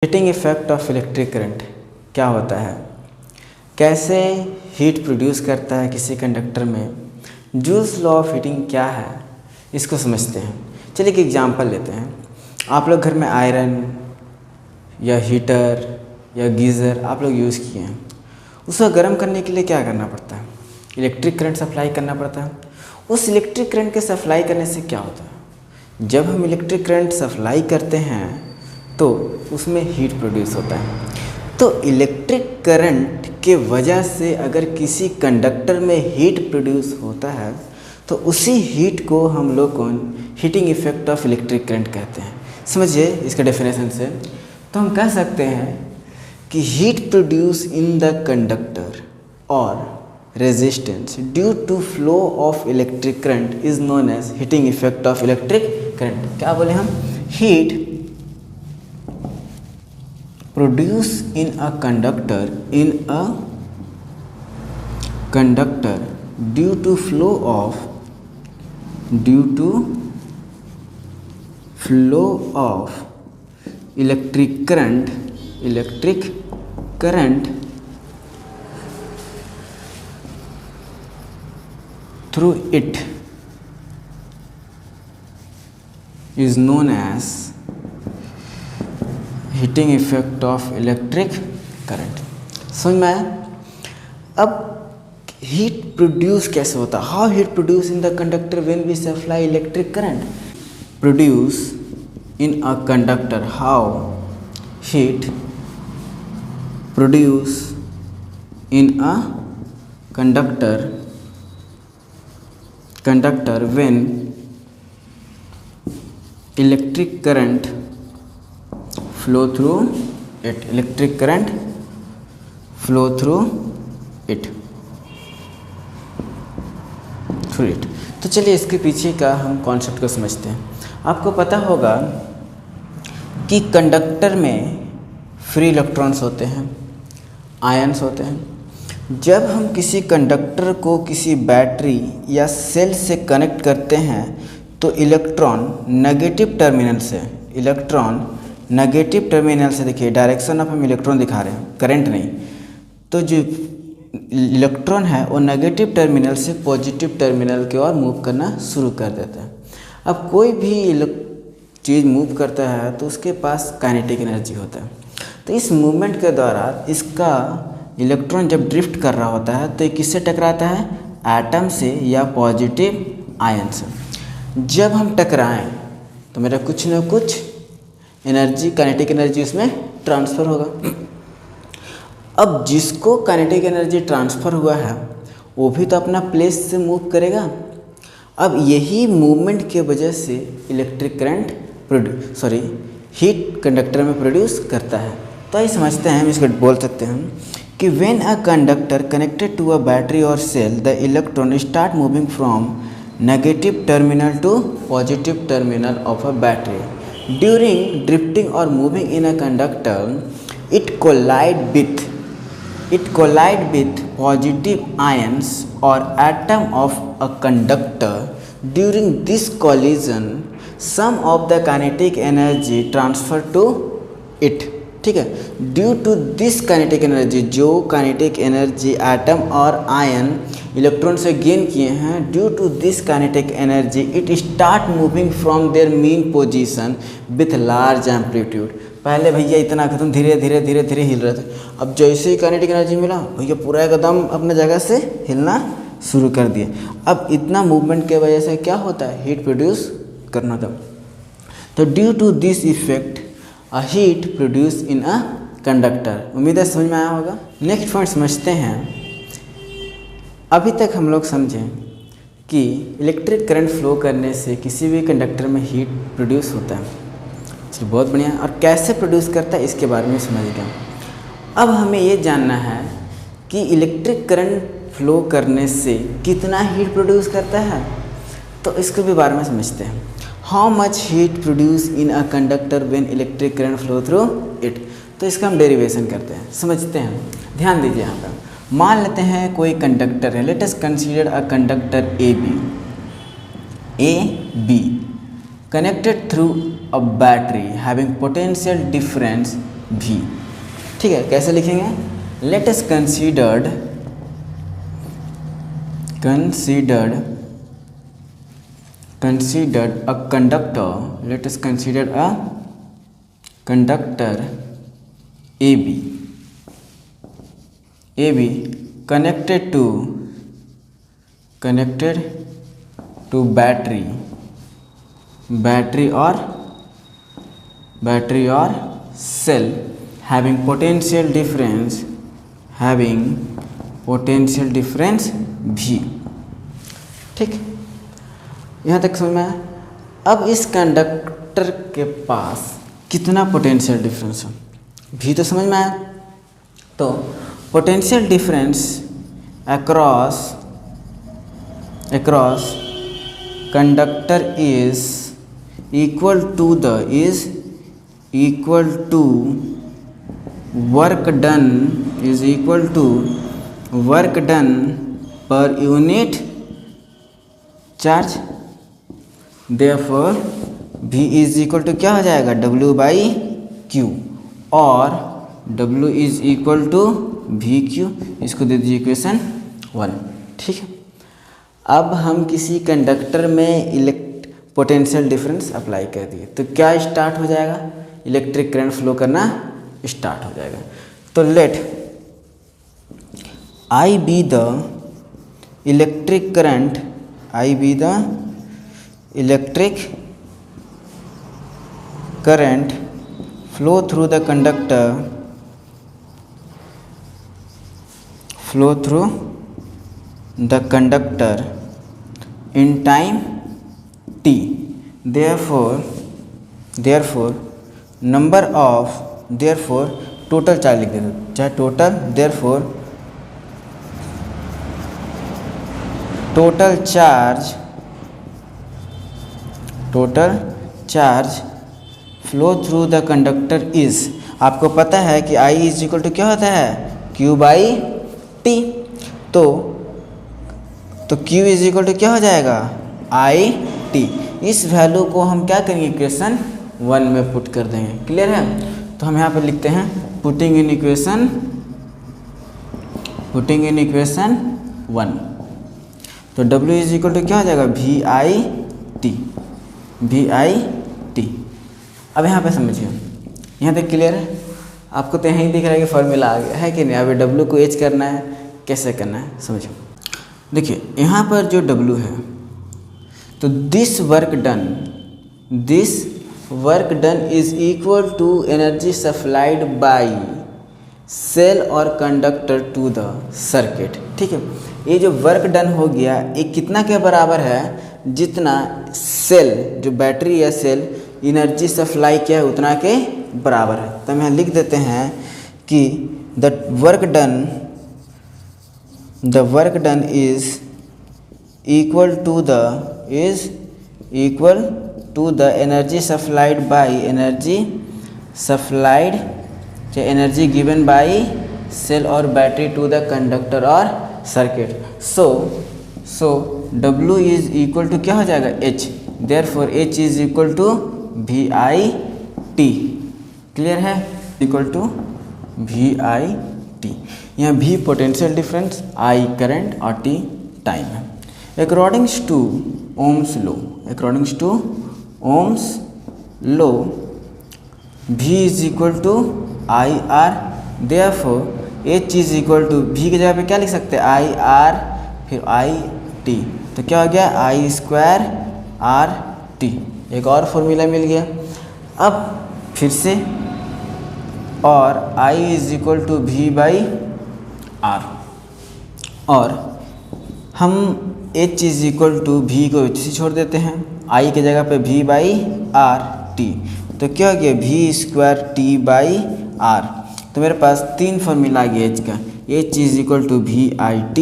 Heating effect of electric current क्या होता है, कैसे हीट प्रोड्यूस करता है किसी कंडक्टर में, जूल्स लॉ ऑफ हीटिंग क्या है, इसको समझते हैं। चलिए एक एग्जांपल लेते हैं। आप लोग घर में आयरन या हीटर या गीज़र आप लोग यूज़ किए हैं, उसको गर्म करने के लिए क्या करना पड़ता है? इलेक्ट्रिक करंट सप्लाई करना पड़ता है। उस इलेक्ट्रिक करंट के सप्लाई करने से क्या होता है? जब हम इलेक्ट्रिक करंट सप्लाई करते हैं तो उसमें हीट प्रोड्यूस होता है। तो इलेक्ट्रिक करंट के वजह से अगर किसी कंडक्टर में हीट प्रोड्यूस होता है तो उसी हीट को हम लोग कौन heating effect of electric current कहते हैं। समझिए इसका डेफिनेशन से तो हम कह सकते हैं कि heat produce in the conductor और resistance due to flow of electric current is known as heating effect of electric current. क्या बोले हम? Heat produce in a conductor due to flow of electric current through it is known as heating effect of electric current. समझ में आया? अब heat produce कैसे होता है? How heat produce in the conductor when we supply electric current? Produce in a conductor, how heat produce in a conductor when electric current flow through it, electric current flow through it. तो चलिए इसके पीछे का हम concept को समझते हैं। आपको पता होगा कि कंडक्टर में फ्री इलेक्ट्रॉन्स होते हैं, आयन्स होते हैं। जब हम किसी कंडक्टर को किसी बैटरी या सेल से कनेक्ट करते हैं तो इलेक्ट्रॉन नेगेटिव टर्मिनल से देखिए, डायरेक्शन ऑफ हम इलेक्ट्रॉन दिखा रहे हैं, करंट नहीं। तो जो इलेक्ट्रॉन है वो नेगेटिव टर्मिनल से पॉजिटिव टर्मिनल की ओर मूव करना शुरू कर देता है। अब कोई भी चीज़ मूव करता है तो उसके पास काइनेटिक एनर्जी होता है। तो इस मूवमेंट के द्वारा इसका इलेक्ट्रॉन जब ड्रिफ्ट कर रहा होता है तो ये किससे टकराता है? एटम से या पॉजिटिव आयन से। जब हम टकराएं तो मेरा कुछ ना कुछ एनर्जी, काइनेटिक एनर्जी उसमें ट्रांसफ़र होगा। अब जिसको काइनेटिक एनर्जी ट्रांसफ़र हुआ है वो भी तो अपना प्लेस से मूव करेगा। अब यही मूवमेंट के वजह से इलेक्ट्रिक करंट हीट कंडक्टर में प्रोड्यूस करता है। तो ये समझते हैं, हम इसको बोल सकते हैं कि when a conductor connected to a battery और cell the electron start moving from negative terminal to positive terminal of a battery. During drifting or moving in a conductor, it collide with positive ions or atom of a conductor. During this collision, some of the kinetic energy transfer to it. ठीक है, due to this kinetic energy, जो kinetic energy atom और ion electron से gain किए हैं, due to this kinetic energy it start moving from there mean position with large amplitude. पहले भैया इतना एकदम धीरे धीरे हिल रहे थे, अब जैसे ही काइनेटिक एनर्जी मिला भैया पूरा एकदम अपने जगह से हिलना शुरू कर दिए। अब इतना मूवमेंट के वजह से क्या होता है? हीट प्रोड्यूस करना था। तो due to this effect a heat produce in a conductor. उम्मीद है समझ में आया होगा। नेक्स्ट पॉइंट समझते हैं। अभी तक हम लोग समझें कि इलेक्ट्रिक करंट फ्लो करने से किसी भी कंडक्टर में हीट प्रोड्यूस होता है। चलिए बहुत बढ़िया। और कैसे प्रोड्यूस करता है इसके बारे में समझ गए। अब हमें ये जानना है कि इलेक्ट्रिक करंट फ्लो करने से कितना हीट प्रोड्यूस करता है, तो इसके भी बारे में समझते हैं। How much heat produce in a conductor when electric current flow through it. तो इसका हम डेरिवेशन करते हैं, समझते हैं। ध्यान दीजिए यहाँ पर। मान लेते हैं कोई कंडक्टर है, let us consider a conductor A B connected through a battery having potential difference V। ठीक है, कैसे लिखेंगे? Let us considered a conductor, let us consider a conductor AB connected to battery or cell having potential difference V। ठीक, यहाँ तक समझ में आया? अब इस कंडक्टर के पास कितना पोटेंशियल डिफरेंस है, भी तो समझ में आया। तो potential difference across conductor is equal to work done per unit charge. Therefore V is equal to क्या हो जाएगा? W/Q, और W is equal to VQ। इसको दे दीजिए इक्वेशन 1। ठीक है, अब हम किसी कंडक्टर में पोटेंशियल डिफरेंस अप्लाई कर दिए तो क्या स्टार्ट हो जाएगा? इलेक्ट्रिक करंट फ्लो करना स्टार्ट हो जाएगा। तो late I be the electric current, flow through the conductor in time t। therefore total charge लिख देते, चाहे total charge flow through the conductor is, आपको पता है कि I इज इक्वल टू क्या होता है? Q/T। तो Q इज इक्वल टू क्या हो जाएगा? IT। इस वैल्यू को हम क्या करेंगे? इक्वेशन 1 में पुट कर देंगे। क्लियर है? तो हम यहाँ पर लिखते हैं पुटिंग इन इक्वेशन 1। तो W इज इक्वल टू क्या हो जाएगा? VIT। अब यहाँ पे समझिए, यहाँ तक क्लियर है? आपको तो यहीं दिख रहा है कि फॉर्मूला आ गया है कि नहीं? अभी W को H करना है, कैसे करना है समझिए। देखिए यहाँ पर जो W है, तो this work done is equal to energy supplied by cell और कंडक्टर टू द सर्किट। ठीक है, ये जो वर्क डन हो गया ये कितना के बराबर है? जितना सेल, जो बैटरी या सेल एनर्जी सप्लाई किया है उतना के बराबर है। तो हम यहाँ लिख देते हैं कि the work done is equal to the energy supplied by energy given by cell और बैटरी टू द कंडक्टर और circuit. So W is equal to क्या हो जाएगा? H। Therefore H is equal to VIT। Clear है? Equal to VIT। यहाँ V potential difference, I current और T time है। According to Ohm's law V is equal to IR। Therefore H is equal to V की जगह पे क्या लिख सकते हैं? IR फिर IT। तो क्या हो गया? I²RT। एक और फॉर्मूला मिल गया। अब फिर से और I is equal to V/R, और हम H is equal to V को इसी छोड़ देते हैं, I की जगह पे V/RT। तो क्या हो गया? V²T/R। तो मेरे पास 3 फॉर्मूला आ गया H का। H is equal to VIT,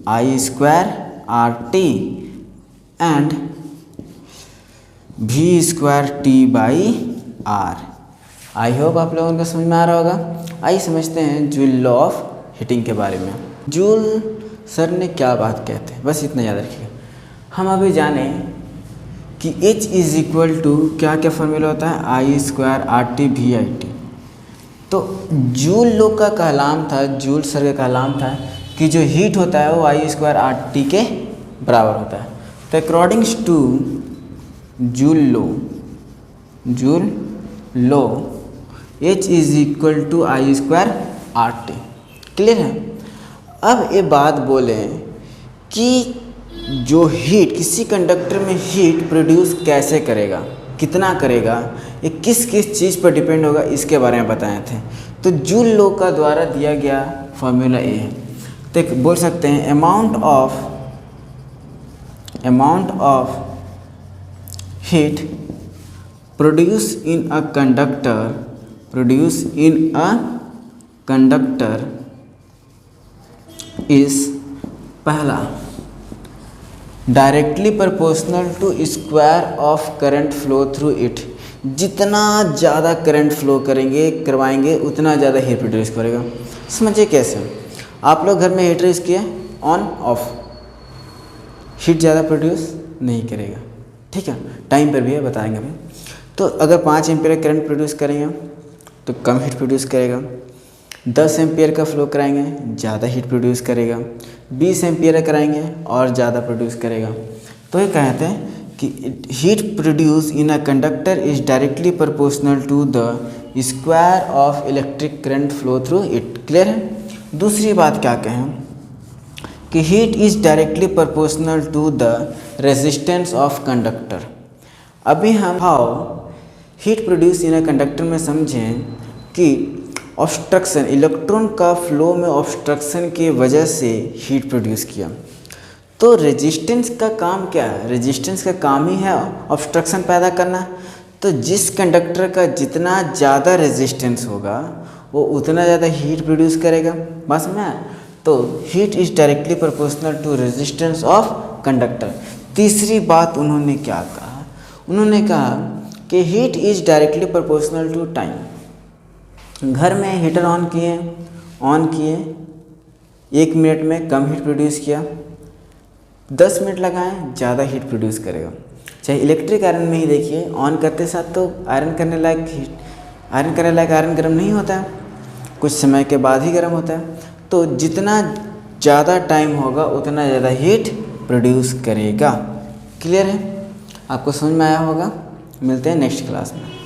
I²RT and V²T/R। I hope आप लोगों को समझ में आ रहा होगा। आइए समझते हैं जूल लॉ ऑफ हीटिंग के बारे में। जूल सर ने क्या बात कहते हैं, बस इतना याद रखिएगा। हम अभी जाने कि H इज इक्वल टू क्या क्या फॉर्मूला होता है? I² RT VIT। तो जूल लो का कहलाम था, जूल सर का कहलाम था कि जो हीट होता है वो I²RT के बराबर होता है। तो अकॉर्डिंग्स टू जूल लो H = I²RT। क्लियर है। अब ये बात बोलें कि जो हीट किसी कंडक्टर में हीट प्रोड्यूस कैसे करेगा, कितना करेगा, ये किस किस चीज़ पर डिपेंड होगा, इसके बारे में बताए थे। तो जूल लो का द्वारा दिया गया फॉर्मूला ये है। तो एक बोल सकते हैं amount of heat produce in a conductor is पहला directly proportional to square of current flow through it. जितना ज़्यादा करंट फ्लो करवाएंगे उतना ज़्यादा हीट प्रोड्यूस करेगा। समझिए कैसे, आप लोग घर में हीटर यूज़ किए, ऑन ऑफ, हीट ज़्यादा प्रोड्यूस नहीं करेगा। ठीक है, टाइम पर भी है, बताएंगे अभी। तो अगर 5 एम्पीयर करंट प्रोड्यूस करेंगे तो कम हीट प्रोड्यूस करेगा। 10 एम्पीयर का फ्लो कराएंगे ज़्यादा हीट प्रोड्यूस करेगा। 20 एम्पीयर कराएंगे और ज़्यादा प्रोड्यूस करेगा। तो ये कहते हैं कि heat produce in a conductor is directly proportional to the square of electric current flow through it. Clear है। दूसरी बात क्या कहें कि heat is directly proportional to the resistance of conductor. अभी हम how heat produce in a conductor में समझें कि ऑब्स्ट्रक्शन, इलेक्ट्रॉन का फ्लो में ऑब्स्ट्रक्शन की वजह से हीट प्रोड्यूस किया। तो रेजिस्टेंस का काम क्या है? रेजिस्टेंस का काम ही है ऑब्स्ट्रक्शन पैदा करना। तो जिस कंडक्टर का जितना ज़्यादा रेजिस्टेंस होगा वो उतना ज़्यादा हीट प्रोड्यूस करेगा। बस में तो heat is directly proportional to resistance of conductor. तीसरी बात उन्होंने क्या कहा? उन्होंने कहा कि heat is directly proportional to time. घर में हीटर ऑन किए 1 मिनट में कम हीट प्रोड्यूस किया, 10 मिनट लगाएं ज़्यादा हीट प्रोड्यूस करेगा। चाहे इलेक्ट्रिक आयरन में ही देखिए, ऑन करते साथ तो आयरन करने लायक आयरन गर्म नहीं होता है, कुछ समय के बाद ही गर्म होता है। तो जितना ज़्यादा टाइम होगा उतना ज़्यादा हीट प्रोड्यूस करेगा। क्लियर है? आपको समझ में आया होगा। मिलते हैं नेक्स्ट क्लास में।